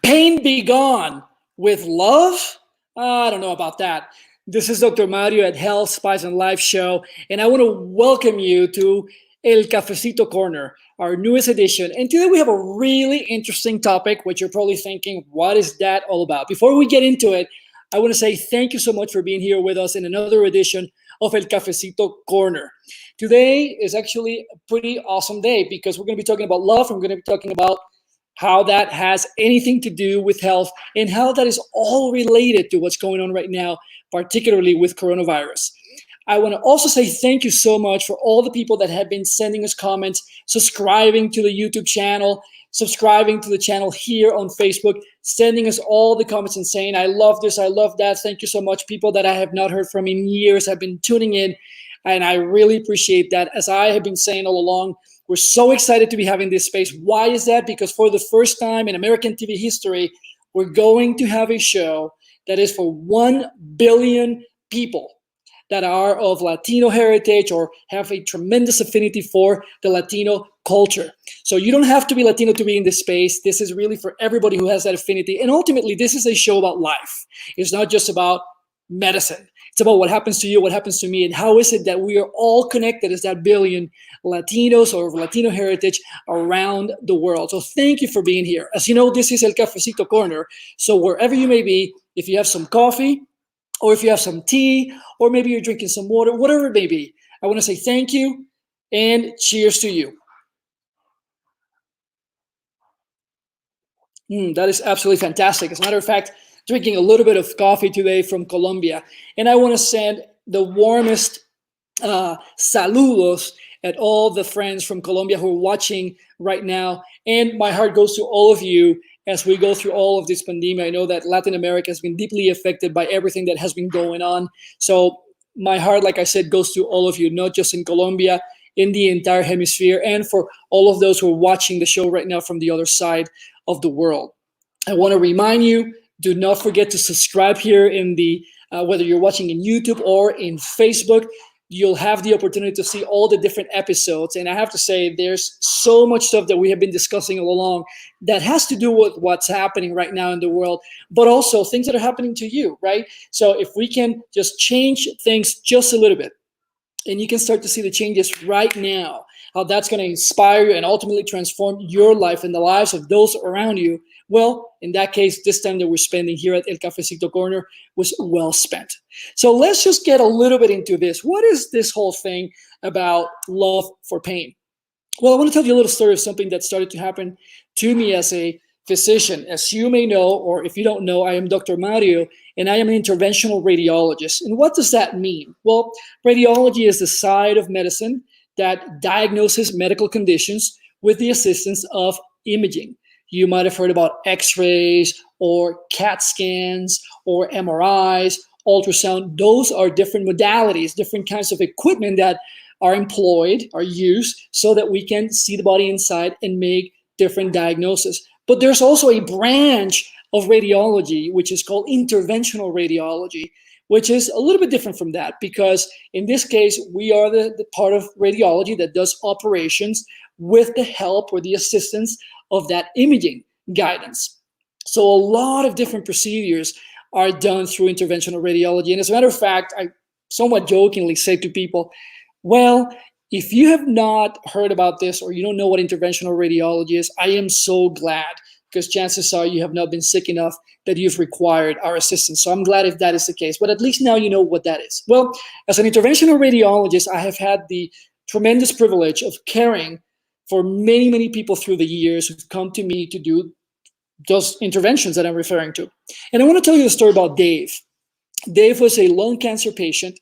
Pain be gone with love? I don't know about that. This is Dr. Mario at Health, Spice, and Life Show, and I want to welcome you to El Cafecito Corner, our newest edition. And today we have a really interesting topic, which you're probably thinking, what is that all about? Before we get into it, I want to say thank you so much for being here with us in another edition of El Cafecito Corner. Today is actually a pretty awesome day because we're going to be talking about love, and we're going to be talking about how that has anything to do with health and how that is all related to what's going on right now, particularly with coronavirus. I want to also say thank you so much for all the people that have been sending us comments, subscribing to the YouTube channel, subscribing to the channel here on Facebook, sending us all the comments and saying, I love this, I love that. Thank you so much. People that I have not heard from in years have been tuning in, and I really appreciate that. As I have been saying all along, we're so excited to be having this space. Why is that? Because for the first time in American TV history, we're going to have a show that is for 1 billion people that are of Latino heritage or have a tremendous affinity for the Latino culture. So you don't have to be Latino to be in this space. This is really for everybody who has that affinity. And ultimately, this is a show about life. It's not just about medicine. It's about what happens to you, what happens to me, and how is it that we are all connected as that billion Latinos or Latino heritage around the world. So thank you for being here. As you know, this is El Cafecito Corner. So wherever you may be, if you have some coffee, or if you have some tea, or maybe you're drinking some water, whatever it may be, I want to say thank you and cheers to you. That is absolutely fantastic. As a matter of fact, drinking a little bit of coffee today from Colombia. And I want to send the warmest saludos at all the friends from Colombia who are watching right now. And my heart goes to all of you as we go through all of this pandemic. I know that Latin America has been deeply affected by everything that has been going on. So my heart, like I said, goes to all of you, not just in Colombia, in the entire hemisphere, and for all of those who are watching the show right now from the other side of the world. I want to remind you, do not forget to subscribe here in the, whether you're watching in YouTube or in Facebook. You'll have the opportunity to see all the different episodes. And I have to say, there's so much stuff that we have been discussing all along that has to do with what's happening right now in the world, but also things that are happening to you, right? So if we can just change things just a little bit, and you can start to see the changes right now, how that's going to inspire you and ultimately transform your life and the lives of those around you. Well, in that case, this time that we're spending here at El Cafecito Corner was well spent. So let's just get a little bit into this. What is this whole thing about love for pain? Well, I want to tell you a little story of something that started to happen to me as a physician. As you may know, or if you don't know, I am Dr. Mario, and I am an interventional radiologist. And what does that mean? Well, radiology is the side of medicine that diagnoses medical conditions with the assistance of imaging. You might have heard about x-rays or CAT scans or MRIs, ultrasound. Those are different modalities, different kinds of equipment that are employed, are used, so that we can see the body inside and make different diagnoses. But there's also a branch of radiology, which is called interventional radiology, which is a little bit different from that, because in this case, we are the part of radiology that does operations with the help or the assistance of that imaging guidance. So a lot of different procedures are done through interventional radiology. And as a matter of fact, I somewhat jokingly say to people, well, if you have not heard about this or you don't know what interventional radiology is, I am so glad, because chances are you have not been sick enough that you've required our assistance. So I'm glad if that is the case, but at least now you know what that is. Well, as an interventional radiologist, I have had the tremendous privilege of caring for many, many people through the years who've come to me to do those interventions that I'm referring to. And I want to tell you the story about Dave. Dave was a lung cancer patient,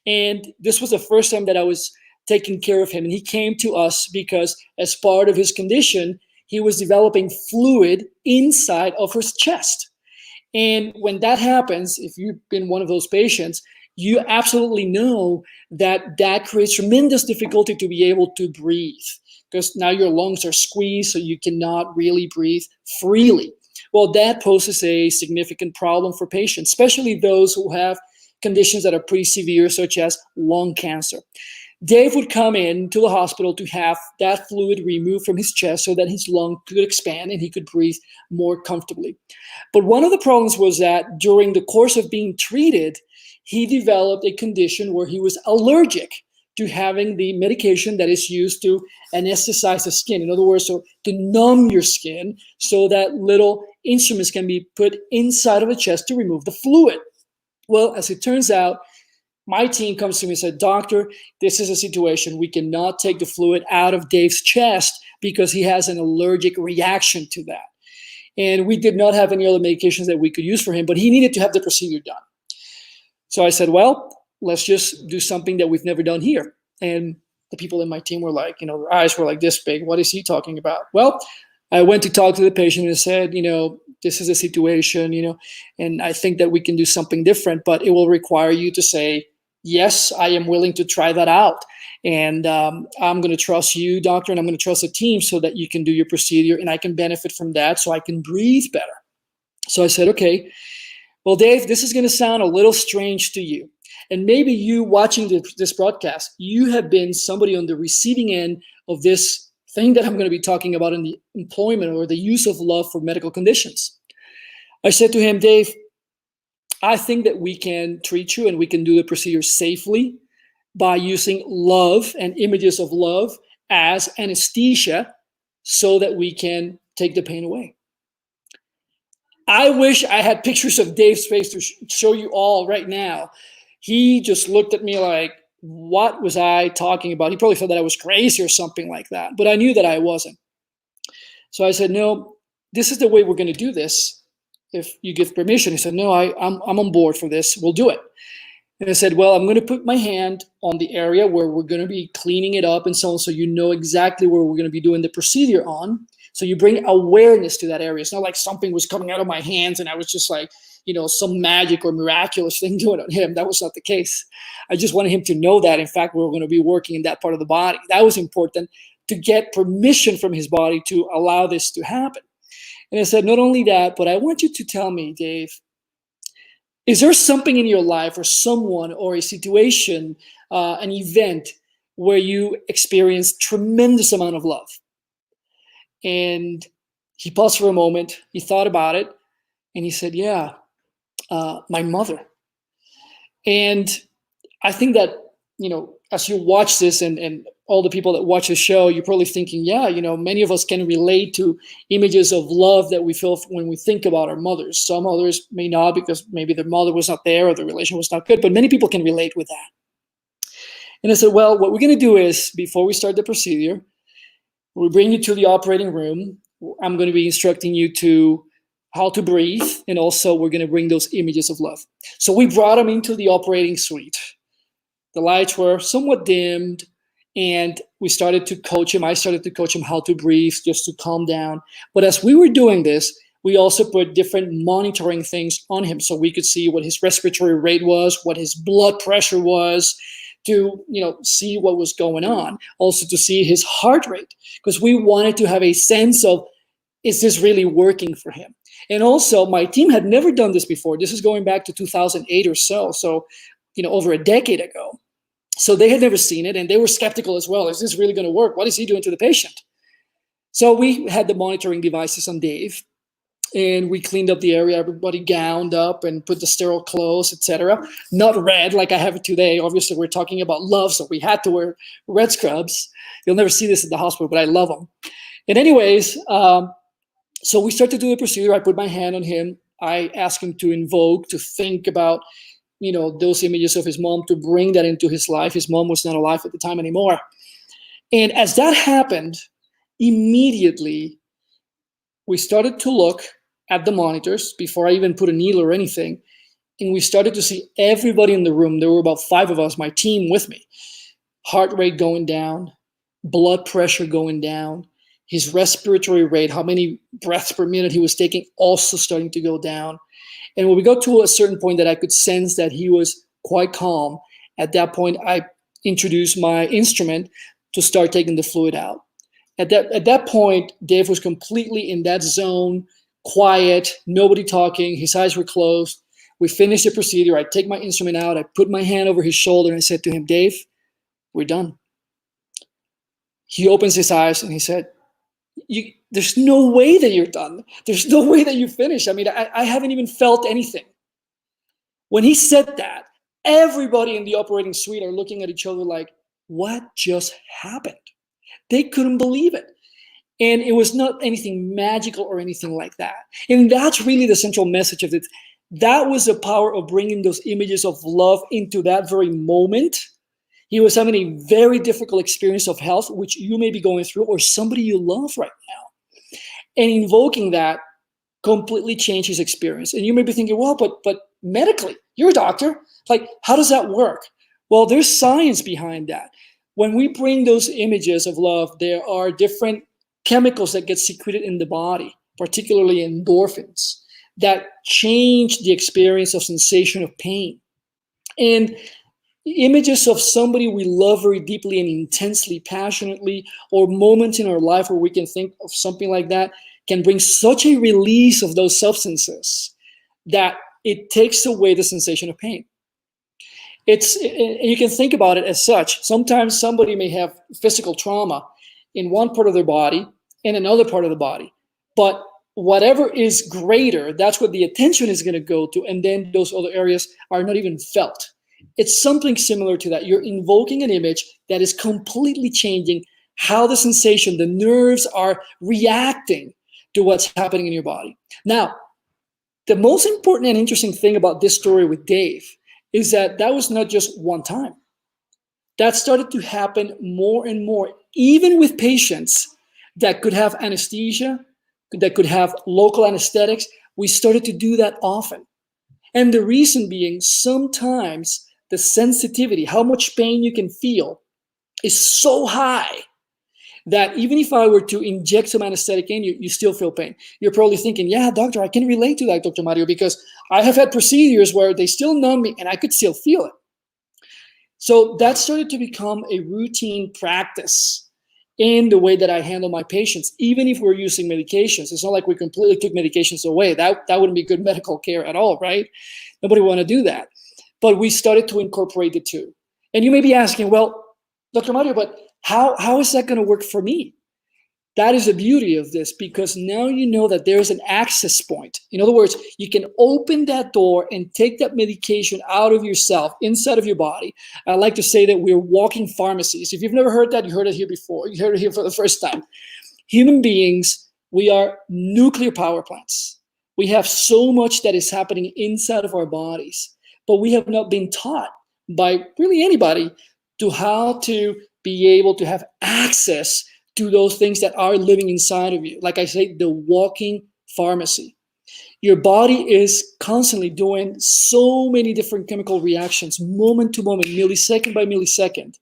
and this was the first time that I was taking care of him. And he came to us because as part of his condition, he was developing fluid inside of his chest. And when that happens, if you've been one of those patients, you absolutely know that that creates tremendous difficulty to be able to breathe, because now your lungs are squeezed, so you cannot really breathe freely. Well, that poses a significant problem for patients, especially those who have conditions that are pretty severe, such as lung cancer. Dave would come in to the hospital to have that fluid removed from his chest so that his lung could expand and he could breathe more comfortably. But one of the problems was that during the course of being treated, he developed a condition where he was allergic to having the medication that is used to anesthetize the skin. In other words, so to numb your skin so that little instruments can be put inside of the chest to remove the fluid. Well, as it turns out, my team comes to me and said, "Doctor, this is a situation. We cannot take the fluid out of Dave's chest because he has an allergic reaction to that." And we did not have any other medications that we could use for him, but he needed to have the procedure done. So I said, "Well, let's just do something that we've never done here." And the people in my team were like, their eyes were like this big. What is he talking about? Well, I went to talk to the patient and said, this is a situation, and I think that we can do something different, but it will require you to say, "Yes, I am willing to try that out. And I'm going to trust you, doctor, and I'm going to trust the team so that you can do your procedure and I can benefit from that so I can breathe better." So I said, "Okay, well, Dave, this is going to sound a little strange to you. And maybe you watching this broadcast, you have been somebody on the receiving end of this thing that I'm going to be talking about in the employment or the use of love for medical conditions." I said to him, "Dave, I think that we can treat you and we can do the procedure safely by using love and images of love as anesthesia so that we can take the pain away." I wish I had pictures of Dave's face to show you all right now. He just looked at me like, what was I talking about? He probably thought that I was crazy or something like that, but I knew that I wasn't. So I said, "No, this is the way we're going to do this. If you give permission." He said, "No, I'm on board for this. We'll do it." And I said, "Well, I'm going to put my hand on the area where we're going to be cleaning it up and so on, so you know exactly where we're going to be doing the procedure on. So you bring awareness to that area. It's not like something was coming out of my hands and I was just like, some magic or miraculous thing doing on him. That was not the case. I just wanted him to know that, in fact, we were going to be working in that part of the body. That was important, to get permission from his body to allow this to happen." And I said, "Not only that, but I want you to tell me, Dave, is there something in your life or someone or a situation, an event where you experienced tremendous amount of love?" And he paused for a moment. He thought about it. And he said, "Yeah, my mother." And I think that, as you watch this and all the people that watch the show, you're probably thinking, yeah, many of us can relate to images of love that we feel when we think about our mothers. Some others may not because maybe their mother was not there or the relation was not good, but many people can relate with that. And I said, "Well, what we're going to do is, before we start the procedure, we bring you to the operating room. I'm going to be instructing you to how to breathe, and also we're going to bring those images of love." So we brought him into the operating suite. The lights were somewhat dimmed, and we started to coach him. I started to coach him how to breathe, just to calm down. But as we were doing this, we also put different monitoring things on him so we could see what his respiratory rate was, what his blood pressure was, to see what was going on. Also to see his heart rate, because we wanted to have a sense of, is this really working for him? And also, my team had never done this before. This is going back to 2008 or so, over a decade ago. So they had never seen it, and they were skeptical as well. Is this really going to work? What is he doing to the patient? So we had the monitoring devices on Dave, and we cleaned up the area. Everybody gowned up and put the sterile clothes, etc. Not red like I have it today. Obviously, we're talking about love, so we had to wear red scrubs. You'll never see this at the hospital, but I love them. And anyways, so we started to do the procedure. I put my hand on him. I asked him to invoke, to think about, those images of his mom, to bring that into his life. His mom was not alive at the time anymore. And as that happened, immediately we started to look at the monitors before I even put a needle or anything. And we started to see everybody in the room. There were about 5 of us, my team with me. Heart rate going down, blood pressure going down, his respiratory rate, how many breaths per minute he was taking, also starting to go down. And when we got to a certain point that I could sense that he was quite calm, at that point, I introduced my instrument to start taking the fluid out. At that point, Dave was completely in that zone, quiet, nobody talking, his eyes were closed. We finished the procedure. I take my instrument out, I put my hand over his shoulder, and I said to him, "Dave, we're done." He opens his eyes and he said, there's no way that you're done. There's no way that you finish. I mean, I haven't even felt anything. When he said that, everybody in the operating suite are looking at each other like, what just happened? They couldn't believe it. And it was not anything magical or anything like that. And that's really the central message of it. That was the power of bringing those images of love into that very moment. He was having a very difficult experience of health, which you may be going through, or somebody you love right now. And invoking that completely changed his experience. And you may be thinking, well, but medically, you're a doctor. Like, how does that work? Well, there's science behind that. When we bring those images of love, there are different chemicals that get secreted in the body, particularly endorphins, that change the experience of sensation of pain. And images of somebody we love very deeply and intensely, passionately, or moments in our life where we can think of something like that, can bring such a release of those substances that it takes away the sensation of pain. You can think about it as such. Sometimes somebody may have physical trauma in one part of their body and another part of the body, but whatever is greater, that's what the attention is going to go to, and then those other areas are not even felt. It's something similar to that. You're invoking an image that is completely changing how the sensation, the nerves are reacting to what's happening in your body. Now, the most important and interesting thing about this story with Dave is that was not just one time. That started to happen more and more, even with patients that could have anesthesia, that could have local anesthetics. We started to do that often. And the reason being, sometimes the sensitivity, how much pain you can feel, is so high that even if I were to inject some anesthetic in you, you still feel pain. You're probably thinking, yeah, doctor, I can relate to that, Dr. Mario, because I have had procedures where they still numb me and I could still feel it. So that started to become a routine practice in the way that I handle my patients, even if we're using medications. It's not like we completely took medications away. That wouldn't be good medical care at all, right? Nobody would want to do that. But we started to incorporate the two. And you may be asking, well, Dr. Mario, but how is that going to work for me? That is the beauty of this, because now you know that there's an access point. In other words, you can open that door and take that medication out of yourself, inside of your body. I like to say that we're walking pharmacies. If you've never heard that, you heard it here before. You heard it here for the first time. Human beings, we are nuclear power plants. We have so much that is happening inside of our bodies, but we have not been taught by really anybody to how to be able to have access to those things that are living inside of you. Like I say, the walking pharmacy. Your body is constantly doing so many different chemical reactions, moment to moment, millisecond by millisecond.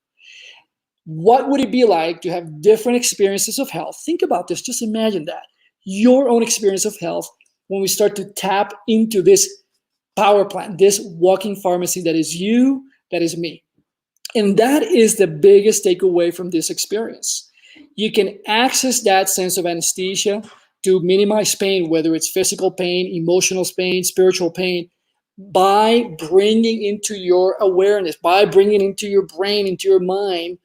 What would it be like to have different experiences of health? Think about this. Just imagine that. Your own experience of health when we start to tap into this power plant, this walking pharmacy that is you, that is me. And that is the biggest takeaway from this experience. You can access that sense of anesthesia to minimize pain, whether it's physical pain, emotional pain, spiritual pain, by bringing into your awareness, by bringing into your brain, into your mind,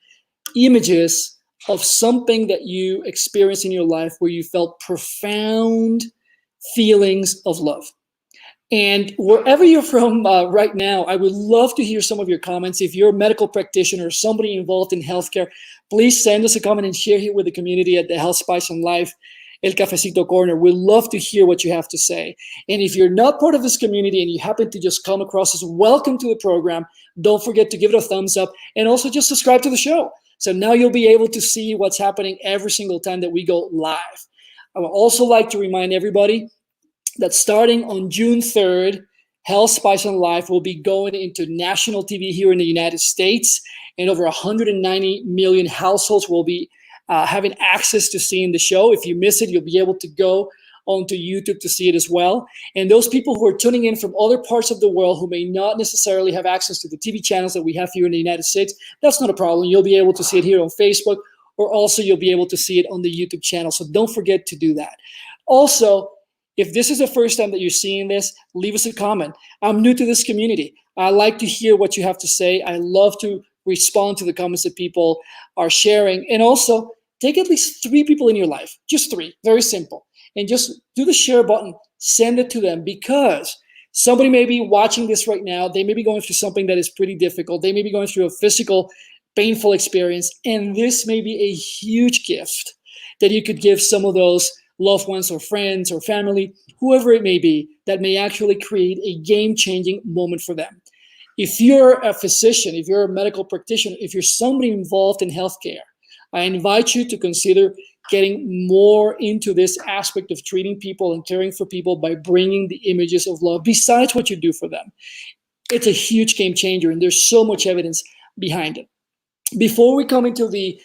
images of something that you experienced in your life where you felt profound feelings of love. And wherever you're from right now, I would love to hear some of your comments. If you're a medical practitioner or somebody involved in healthcare, please send us a comment and share it with the community at the Health, Spice, and Life, El Cafecito Corner. We'd love to hear what you have to say. And if you're not part of this community and you happen to just come across us, welcome to the program. Don't forget to give it a thumbs up and also just subscribe to the show. So now you'll be able to see what's happening every single time that we go live. I would also like to remind everybody that starting on June 3rd, Health, Spice, and Life will be going into national TV here in the United States, and over 190 million households will be having access to seeing the show. If you miss it, you'll be able to go onto YouTube to see it as well. And those people who are tuning in from other parts of the world who may not necessarily have access to the TV channels that we have here in the United States, that's not a problem. You'll be able to see it here on Facebook, or also you'll be able to see it on the YouTube channel. So don't forget to do that. Also, if this is the first time that you're seeing this, leave us a comment. I'm new to this community. I like to hear what you have to say. I love to respond to the comments that people are sharing. And also, take at least 3 people in your life, just 3, very simple, and just do the share button, send it to them, because somebody may be watching this right now. They may be going through something that is pretty difficult. They may be going through a physical, painful experience, and this may be a huge gift that you could give some of those loved ones or friends or family, whoever it may be, that may actually create a game-changing moment for them. If you're a physician, if you're a medical practitioner, if you're somebody involved in healthcare, I invite you to consider getting more into this aspect of treating people and caring for people by bringing the images of love besides what you do for them. It's a huge game changer, and there's so much evidence behind it. Before we come into the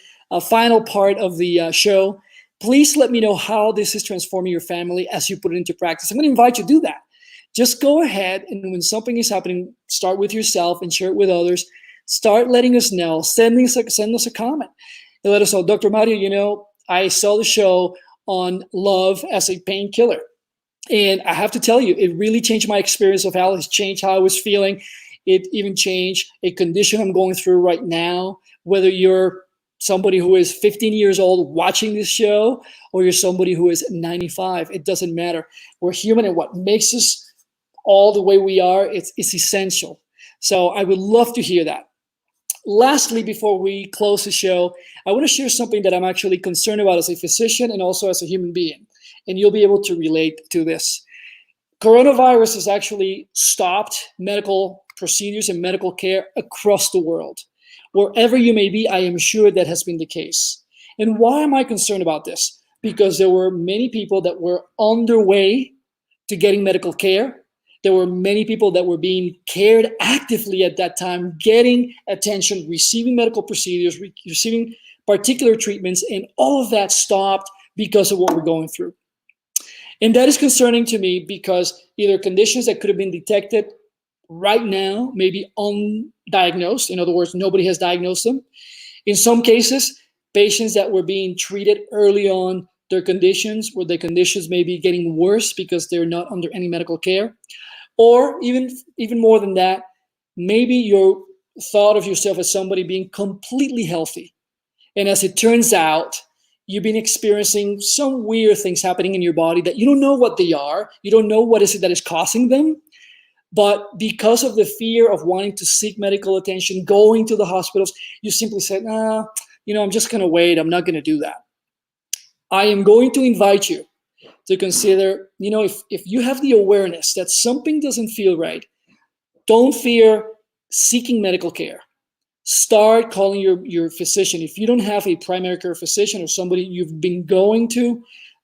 final part of the show, please let me know how this is transforming your family as you put it into practice. I'm going to invite you to do that. Just go ahead, and when something is happening, start with yourself and share it with others. Start letting us know. Send us a comment and let us know, Dr. Mario, I saw the show on love as a painkiller. And I have to tell you, it really changed my experience of how it's changed how I was feeling. It even changed a condition I'm going through right now, whether you're somebody who is 15 years old watching this show or you're somebody who is 95. It doesn't matter. We're human, and what makes us all the way we are, it's essential. So I would love to hear that. Lastly, before we close the show, I want to share something that I'm actually concerned about as a physician and also as a human being, and you'll be able to relate to this. Coronavirus has actually stopped medical procedures and medical care across the world. Wherever you may be, I am sure that has been the case. And why am I concerned about this? Because there were many people that were on their way to getting medical care. There were many people that were being cared actively at that time, getting attention, receiving medical procedures, receiving particular treatments, and all of that stopped because of what we're going through. And that is concerning to me because either conditions that could have been detected right now may be undiagnosed. In other words, nobody has diagnosed them. In some cases, patients that were being treated early on their conditions, where their conditions may be getting worse because they're not under any medical care. Or even more than that, maybe you thought of yourself as somebody being completely healthy. And as it turns out, you've been experiencing some weird things happening in your body that you don't know what they are. You don't know what is it that is causing them. But because of the fear of wanting to seek medical attention, going to the hospitals, you simply said, I'm just going to wait. I'm not going to do that. I am going to invite you to consider, if you have the awareness that something doesn't feel right, don't fear seeking medical care. Start calling your physician. If you don't have a primary care physician or somebody you've been going to,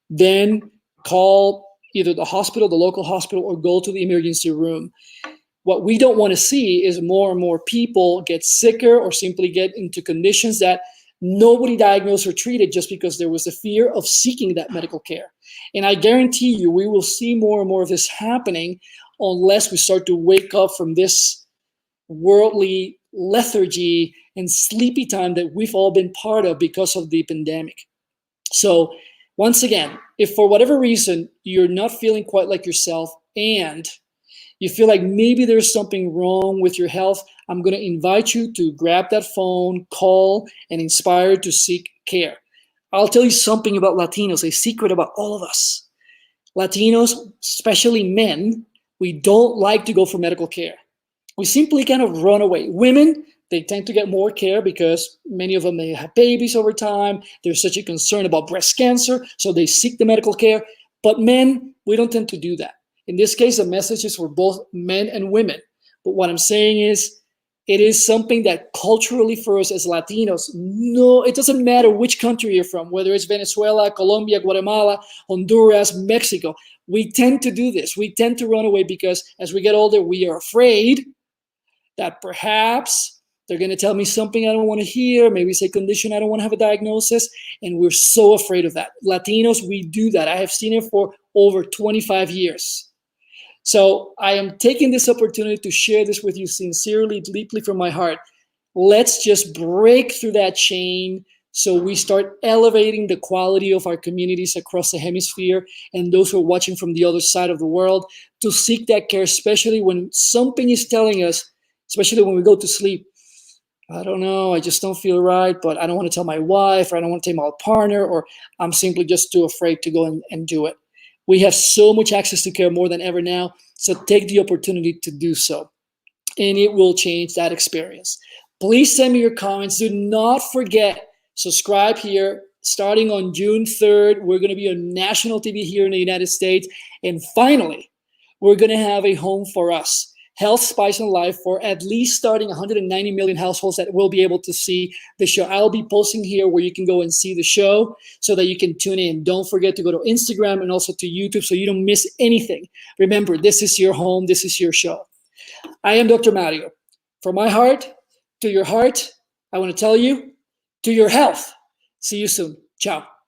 then call either the hospital, the local hospital, or go to the emergency room. What we don't want to see is more and more people get sicker or simply get into conditions that nobody diagnosed or treated just because there was a fear of seeking that medical care. And I guarantee you, we will see more and more of this happening unless we start to wake up from this worldly lethargy and sleepy time that we've all been part of because of the pandemic. So once again, if for whatever reason you're not feeling quite like yourself and you feel like maybe there's something wrong with your health, I'm going to invite you to grab that phone, call, and inspire to seek care. I'll tell you something about Latinos, a secret about all of us. Latinos, especially men, we don't like to go for medical care. We simply kind of run away. Women, they tend to get more care because many of them may have babies over time. There's such a concern about breast cancer, so they seek the medical care. But men, we don't tend to do that. In this case, the message is for both men and women. But what I'm saying is, it is something that culturally for us as Latinos, no, it doesn't matter which country you're from, whether it's Venezuela, Colombia, Guatemala, Honduras, Mexico. We tend to do this. We tend to run away because as we get older, we are afraid that perhaps they're going to tell me something I don't want to hear, maybe say condition I don't want to have a diagnosis, and we're so afraid of that. Latinos, we do that. I have seen it for over 25 years. So I am taking this opportunity to share this with you sincerely, deeply from my heart. Let's just break through that chain so we start elevating the quality of our communities across the hemisphere and those who are watching from the other side of the world to seek that care, especially when something is telling us, especially when we go to sleep, I don't know, I just don't feel right, but I don't want to tell my wife, or I don't want to tell my partner, or I'm simply just too afraid to go and do it. We have so much access to care more than ever now, so take the opportunity to do so, and it will change that experience. Please send me your comments. Do not forget, subscribe here. Starting on June 3rd, we're going to be on national TV here in the United States. And finally, we're going to have a home for us. Health, Spice, and Life for at least starting 190 million households that will be able to see the show. I'll be posting here where you can go and see the show so that you can tune in. Don't forget to go to Instagram and also to YouTube so you don't miss anything. Remember, this is your home. This is your show. I am Dr. Mario. From my heart to your heart, I want to tell you, to your health. See you soon. Ciao.